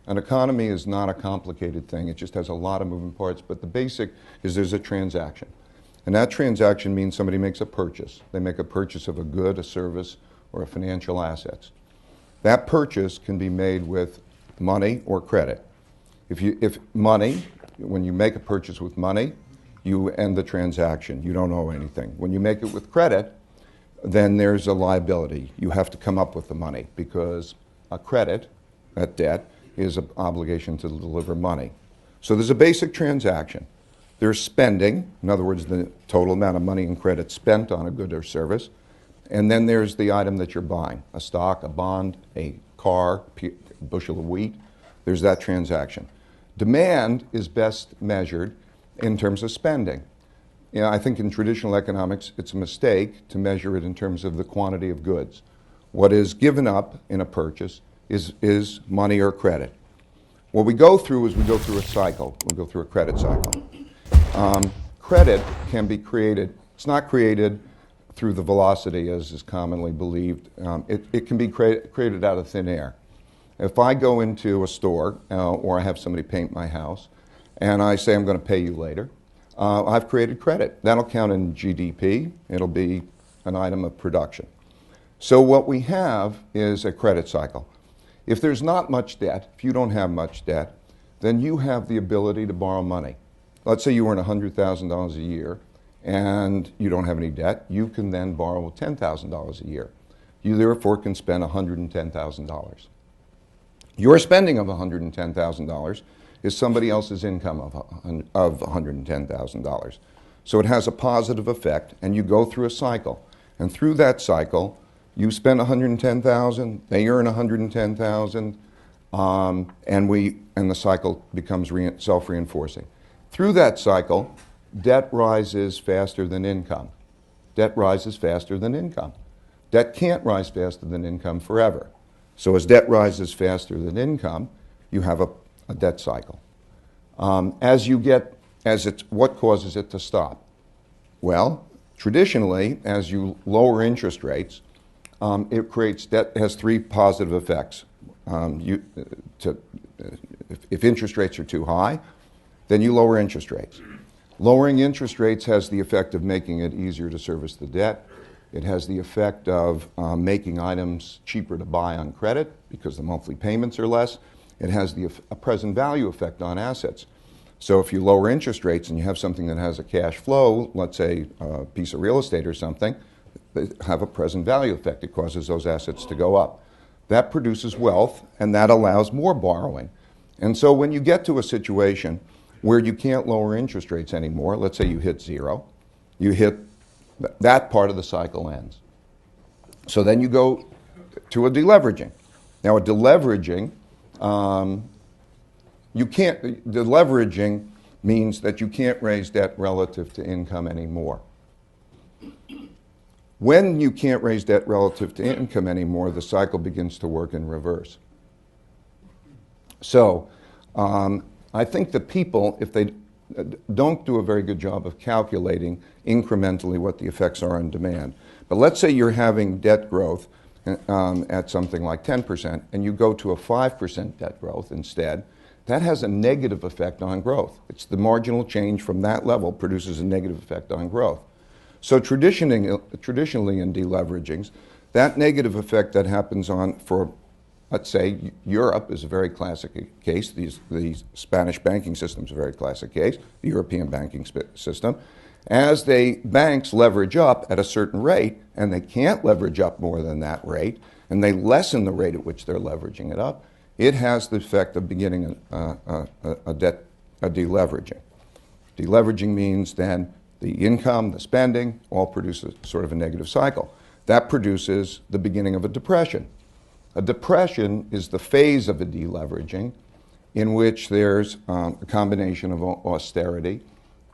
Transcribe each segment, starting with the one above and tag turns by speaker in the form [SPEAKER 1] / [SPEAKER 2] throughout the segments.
[SPEAKER 1] An economy is not a complicated thing. It just has a lot of moving parts, but the basic is there's a transaction. And that transaction means somebody makes a purchase. They make a purchase of a good, a service, or a financial assets. That purchase can be made with money or credit. If money, when you make a purchase with money, you end the transaction. You don't owe anything. When you make it with credit, then there's a liability. You have to come up with the money because a credit, that debt, is an obligation to deliver money. So there's a basic transaction. There's spending, in other words, the total amount of money and credit spent on a good or service. And then there's the item that you're buying, a stock, a bond, a car, a bushel of wheat. There's that transaction. Demand is best measured in terms of spending. You know, I think in traditional economics, it's a mistake to measure it in terms of the quantity of goods. What is given up in a purchase is money or credit. What we go through is we go through a cycle. We go through a credit cycle. Credit can be created. It's not created through the velocity, as is commonly believed. It can be created out of thin air. If I go into a store or I have somebody paint my house and I say I'm going to pay you later, I've created credit. That'll count in GDP. It'll be an item of production. So what we have is a credit cycle. If there's not much debt, if you don't have much debt, then you have the ability to borrow money. Let's say you earn $100,000 a year and you don't have any debt. You can then borrow $10,000 a year. You therefore can spend $110,000. Your spending of $110,000 is somebody else's income of $110,000. So it has a positive effect, and you go through a cycle. And through that cycle, you spend $110,000, they earn $110,000, and the cycle becomes self-reinforcing. Through that cycle, debt rises faster than income. Debt rises faster than income. Debt can't rise faster than income forever. So as debt rises faster than income, you have a debt cycle. What causes it to stop? Well, traditionally, as you lower interest rates, it creates debt. Has three positive effects. If interest rates are too high, then you lower interest rates. Lowering interest rates has the effect of making it easier to service the debt. It has the effect of making items cheaper to buy on credit because the monthly payments are less. It has a present value effect on assets. So if you lower interest rates and you have something that has a cash flow, let's say a piece of real estate or something, they have a present value effect. It causes those assets to go up. That produces wealth, and that allows more borrowing. And so when you get to a situation where you can't lower interest rates anymore, let's say you hit zero, that part of the cycle ends. So then you go to a deleveraging. Now a deleveraging, deleveraging means that you can't raise debt relative to income anymore. When you can't raise debt relative to income anymore, the cycle begins to work in reverse. So I think that people, if they don't do a very good job of calculating incrementally what the effects are on demand. But let's say you're having debt growth at something like 10%, and you go to a 5% debt growth instead. That has a negative effect on growth. It's the marginal change from that level produces a negative effect on growth. So traditionally in deleveragings, that negative effect that happens for, let's say, Europe is a very classic case. The Spanish banking system is a very classic case, the European banking system. As banks leverage up at a certain rate, and they can't leverage up more than that rate, and they lessen the rate at which they're leveraging it up, it has the effect of beginning a deleveraging. Deleveraging means then the income, the spending, all produces sort of a negative cycle. That produces the beginning of a depression. A depression is the phase of a deleveraging in which there's a combination of austerity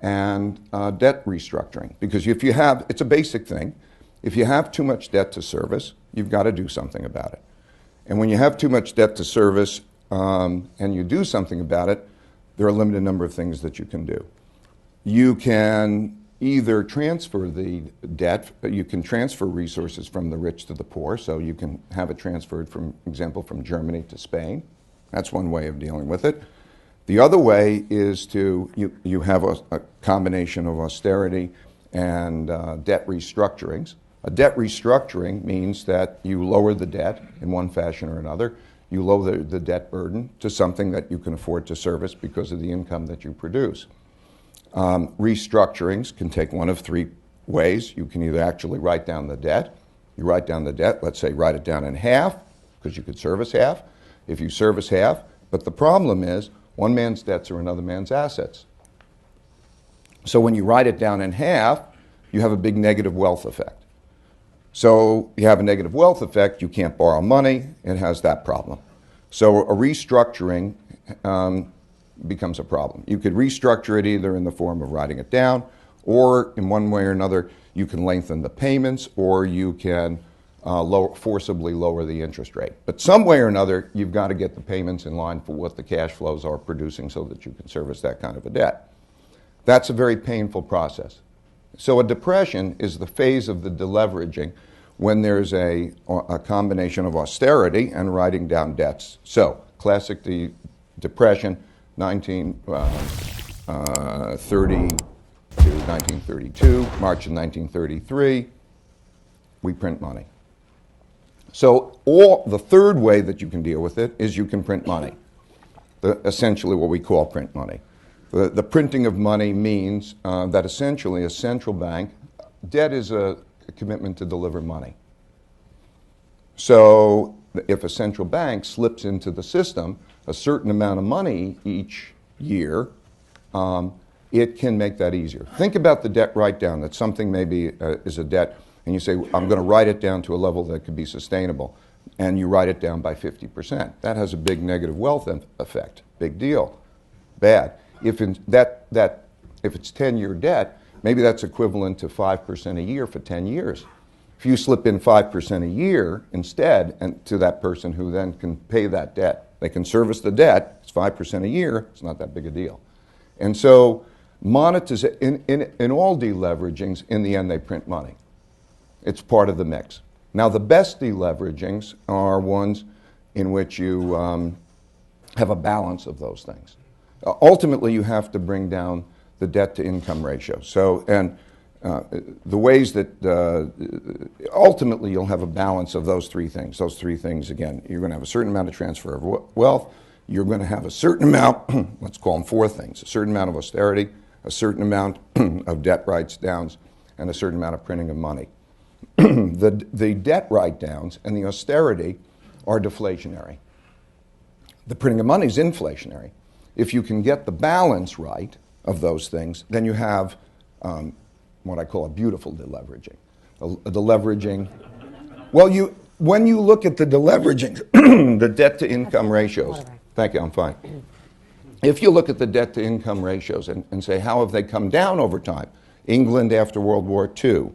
[SPEAKER 1] and debt restructuring. Because if you have, it's a basic thing, if you have too much debt to service, you've got to do something about it. And when you have too much debt to service and you do something about it, there are a limited number of things that you can do. You can either transfer the debt, you can transfer resources from the rich to the poor, so you can have it transferred, from example, from Germany to Spain. That's one way of dealing with it. The other way is you have a combination of austerity and debt restructurings. A debt restructuring means that you lower the debt in one fashion or another. You lower the debt burden to something that you can afford to service because of the income that you produce. Restructurings can take one of three ways. You can either actually write down the debt. You write down the debt, let's say write it down in half, because you could service half. If you service half, but the problem is one man's debts are another man's assets. So when you write it down in half, you have a big negative wealth effect. So you have a negative wealth effect, you can't borrow money, it has that problem. So a restructuring becomes a problem. You could restructure it either in the form of writing it down, or in one way or another, you can lengthen the payments, or you can forcibly lower the interest rate. But some way or another, you've got to get the payments in line for what the cash flows are producing so that you can service that kind of a debt. That's a very painful process. So a depression is the phase of the deleveraging when there's a combination of austerity and writing down debts. So classic depression, 1930 to 1932, March of 1933, we print money. So the third way that you can deal with it is you can print money, essentially what we call print money. The printing of money means that essentially a central bank, debt is a commitment to deliver money. So if a central bank slips into the system a certain amount of money each year, it can make that easier. Think about the debt write-down, that something maybe is a debt, and you say, I'm going to write it down to a level that could be sustainable, and you write it down by 50%. That has a big negative wealth effect. Big deal. Bad. If it's 10-year debt, maybe that's equivalent to 5% a year for 10 years. If you slip in 5% a year instead, and to that person who then can pay that debt, they can service the debt, it's 5% a year, it's not that big a deal. And so in all deleveragings, in the end, they print money. It's part of the mix. Now, the best deleveragings are ones in which you have a balance of those things. Ultimately, you have to bring down the debt-to-income ratio. So, and the ways that ultimately you'll have a balance of those three things. Those three things, again, you're going to have a certain amount of transfer of wealth. You're going to have a certain amount, let's call them four things, a certain amount of austerity, a certain amount of debt write-downs, and a certain amount of printing of money. The debt write-downs and the austerity are deflationary. The printing of money is inflationary. If you can get the balance right of those things, then you have what I call a beautiful deleveraging. A deleveraging. Well, when you look at the deleveraging, the debt-to-income ratios. Thank you, I'm fine. If you look at the debt-to-income ratios and say, how have they come down over time? England after World War II,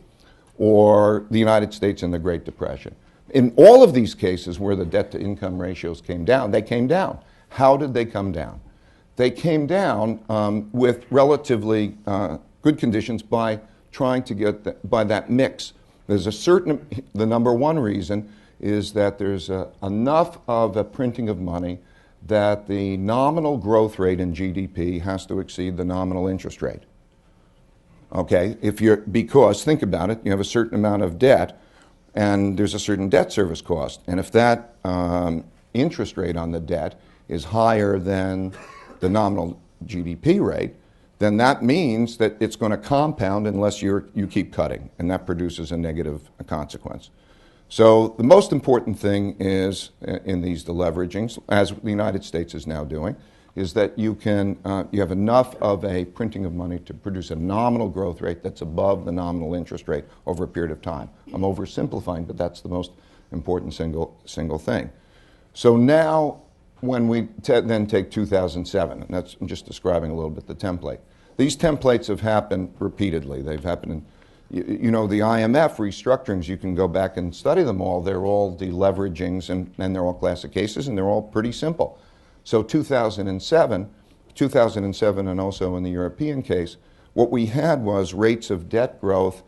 [SPEAKER 1] or the United States in the Great Depression. In all of these cases where the debt-to-income ratios came down, they came down. How did they come down? They came down with relatively good conditions by trying to get by that mix. There's the number one reason is that there's enough of a printing of money that the nominal growth rate in GDP has to exceed the nominal interest rate. Okay, because think about it, you have a certain amount of debt and there's a certain debt service cost. And if that interest rate on the debt is higher than the nominal GDP rate, then that means that it's going to compound unless you keep cutting, and that produces a negative consequence. So the most important thing is in these deleveragings, as the United States is now doing, is that you have enough of a printing of money to produce a nominal growth rate that's above the nominal interest rate over a period of time. I'm oversimplifying, but that's the most important single thing. So now, when we then take 2007, and I'm just describing a little bit the template. These templates have happened repeatedly. They've happened in, the IMF restructurings, you can go back and study them all. They're all deleveragings, and they're all classic cases, and they're all pretty simple. So 2007, and also in the European case, what we had was rates of debt growth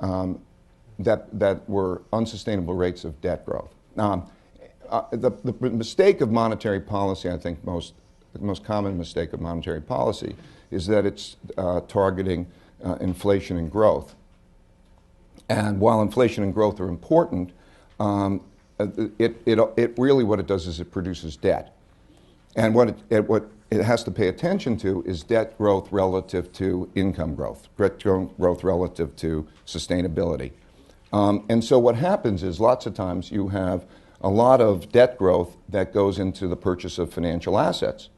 [SPEAKER 1] that were unsustainable rates of debt growth. the mistake of monetary policy, I think the most common mistake of monetary policy is that it's targeting inflation and growth. And while inflation and growth are important, it really what it does is it produces debt. And what it has to pay attention to is debt growth relative to income growth, debt growth relative to sustainability. And so what happens is lots of times you have a lot of debt growth that goes into the purchase of financial assets.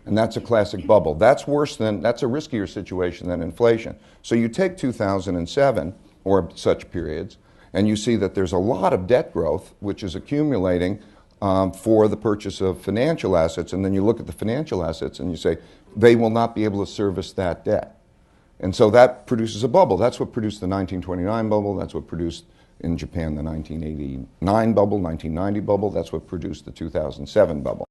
[SPEAKER 1] And that's a classic bubble. That's a riskier situation than inflation. So you take 2007 or such periods, and you see that there's a lot of debt growth which is accumulating for the purchase of financial assets, and then you look at the financial assets and you say, they will not be able to service that debt. And so that produces a bubble. That's what produced the 1929 bubble. That's what produced in Japan the 1989 bubble, 1990 bubble. That's what produced the 2007 bubble.